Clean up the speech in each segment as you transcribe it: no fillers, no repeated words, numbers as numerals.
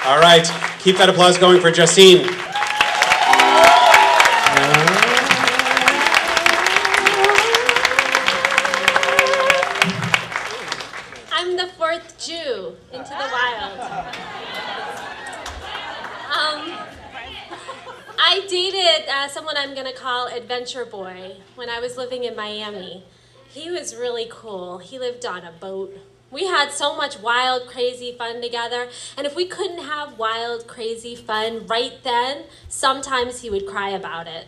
All right, keep that applause going for Justine. I'm the fourth Jew into the wild. I dated someone I'm going to call Adventure Boy when I was living in Miami. He was really cool. He lived on a boat. We had so much wild, crazy fun together. And if we couldn't have wild, crazy fun right then, sometimes he would cry about it.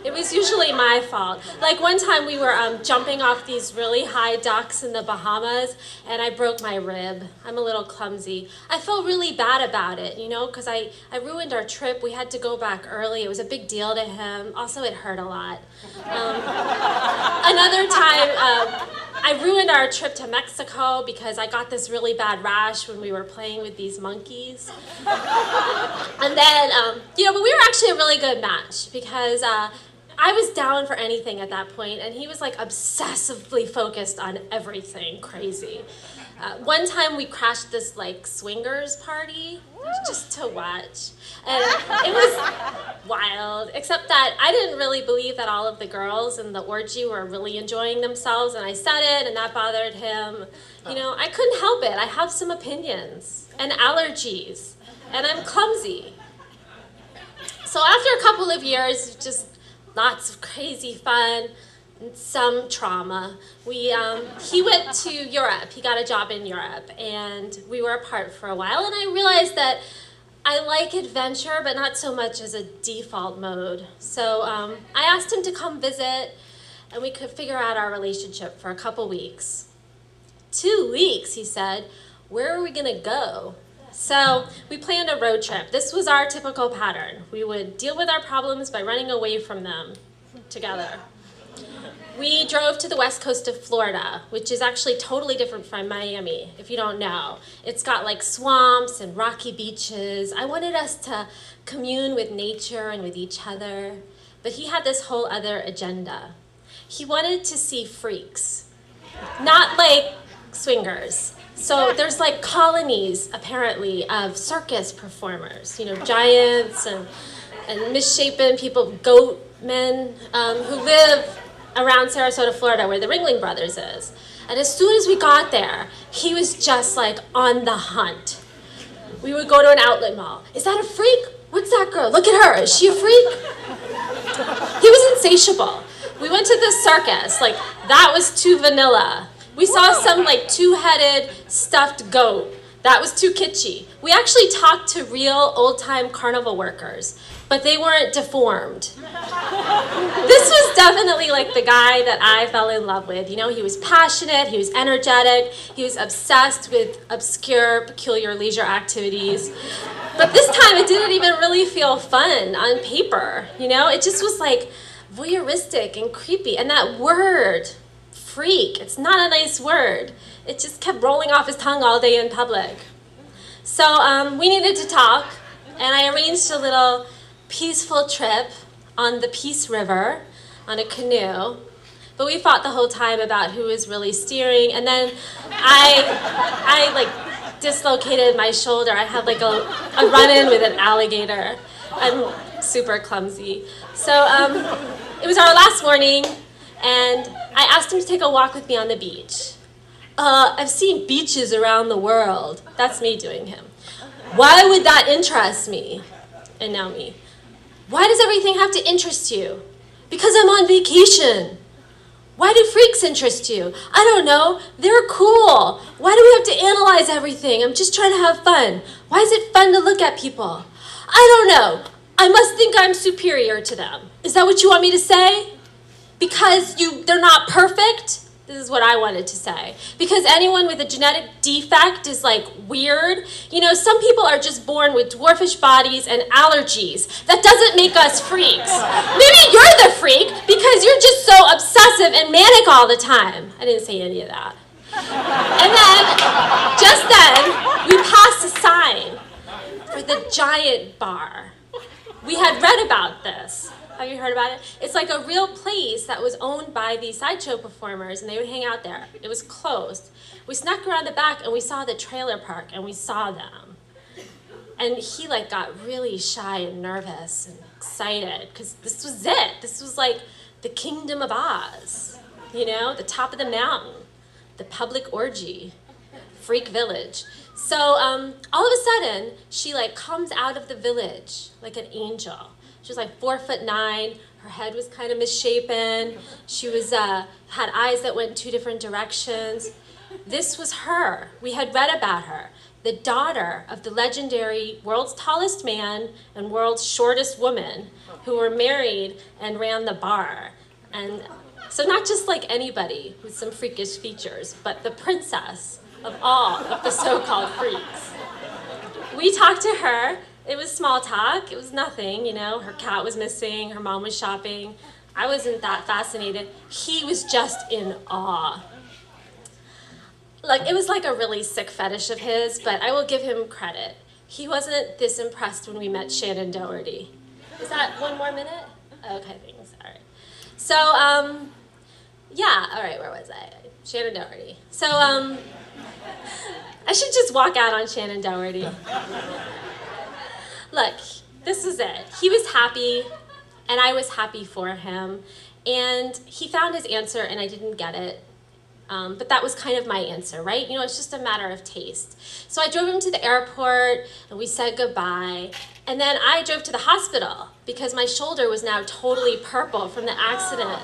It was usually my fault. Like one time we were jumping off these really high docks in the Bahamas, and I broke my rib. I'm a little clumsy. I felt really bad about it, you know, because I ruined our trip. We had to go back early. It was a big deal to him. Also, it hurt a lot. Another time, I ruined our trip to Mexico because I got this really bad rash when we were playing with these monkeys. And then, you know, but we were actually a really good match because I was down for anything at that point, and he was like obsessively focused on everything crazy. One time we crashed this like swingers party just to watch, and it was wild, except that I didn't really believe that all of the girls in the orgy were really enjoying themselves, and I said it, and that bothered him. You know, I couldn't help it. I have some opinions and allergies, and I'm clumsy. So after a couple of years, just lots of crazy fun, and some trauma. He went to Europe. He got a job in Europe, and we were apart for a while, and I realized that I like adventure, but not so much as a default mode. So I asked him to come visit, and we could figure out our relationship for a couple weeks. 2 weeks, he said. Where are we gonna go? So we planned a road trip. This was our typical pattern. We would deal with our problems by running away from them together. We drove to the west coast of Florida, which is actually totally different from Miami, if you don't know. It's got like swamps and rocky beaches. I wanted us to commune with nature and with each other, but he had this whole other agenda. He wanted to see freaks, not like swingers. So there's like colonies, apparently, of circus performers, you know, giants and misshapen people, goat men who live around Sarasota, Florida, where the Ringling Brothers is. And as soon as we got there, he was just like on the hunt. We would go to an outlet mall. Is that a freak? What's that girl? Look at her. Is she a freak? He was insatiable. We went to the circus. Like, that was too vanilla. We saw some like two-headed stuffed goat. That was too kitschy. We actually talked to real old-time carnival workers, but they weren't deformed. This was definitely like the guy that I fell in love with. You know, he was passionate, he was energetic, he was obsessed with obscure, peculiar leisure activities. But this time it didn't even really feel fun on paper, you know? It just was like voyeuristic and creepy. And that word, freak, it's not a nice word. It just kept rolling off his tongue all day in public. So we needed to talk, and I arranged a little peaceful trip on the Peace River on a canoe. But we fought the whole time about who was really steering, and then I like dislocated my shoulder. I had like a run-in with an alligator. I'm super clumsy. So it was our last morning, and I asked him to take a walk with me on the beach. I've seen beaches around the world. That's me doing him. Why would that interest me? And now me. Why does everything have to interest you? Because I'm on vacation. Why do freaks interest you? I don't know. They're cool. Why do we have to analyze everything? I'm just trying to have fun. Why is it fun to look at people? I don't know. I must think I'm superior to them. Is that what you want me to say? Because they're not perfect? This is what I wanted to say. Because anyone with a genetic defect is like weird. You know, some people are just born with dwarfish bodies and allergies. That doesn't make us freaks. Maybe you're the freak because you're just so obsessive and manic all the time. I didn't say any of that. And then, just then, we passed a sign for the Giant Bar. We had read about this. Have you heard about it? It's like a real place that was owned by these sideshow performers, and they would hang out there. It was closed. We snuck around the back, and we saw the trailer park, and we saw them. And he like got really shy and nervous and excited because this was it. This was like the Kingdom of Oz, you know, the top of the mountain, the public orgy, freak village. So all of a sudden, she like comes out of the village like an angel. She was like 4'9". Her head was kind of misshapen. She was had eyes that went in 2 different directions. This was her. We had read about her. The daughter of the legendary world's tallest man and world's shortest woman who were married and ran the bar. And so not just like anybody with some freakish features, but the princess of all of the so-called freaks. We talked to her. It was small talk. It was nothing, you know. Her cat was missing. Her mom was shopping. I wasn't that fascinated. He was just in awe. Like, it was like a really sick fetish of his, but I will give him credit. He wasn't this impressed when we met Shannon Doherty. Is that 1 more minute? Okay, thanks. All right. So, yeah, all right, where was I? Shannon Doherty. So, I should just walk out on Shannon Doherty. Look, this is it. He was happy, and I was happy for him, and he found his answer, and I didn't get it. But that was kind of my answer, right? You know, it's just a matter of taste. So I drove him to the airport, and we said goodbye. And then I drove to the hospital because my shoulder was now totally purple from the accident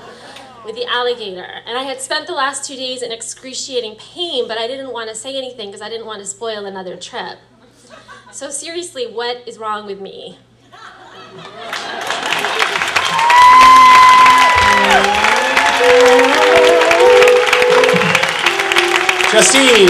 with the alligator. And I had spent the last 2 days in excruciating pain, but I didn't want to say anything because I didn't want to spoil another trip. So seriously, what is wrong with me? Justine.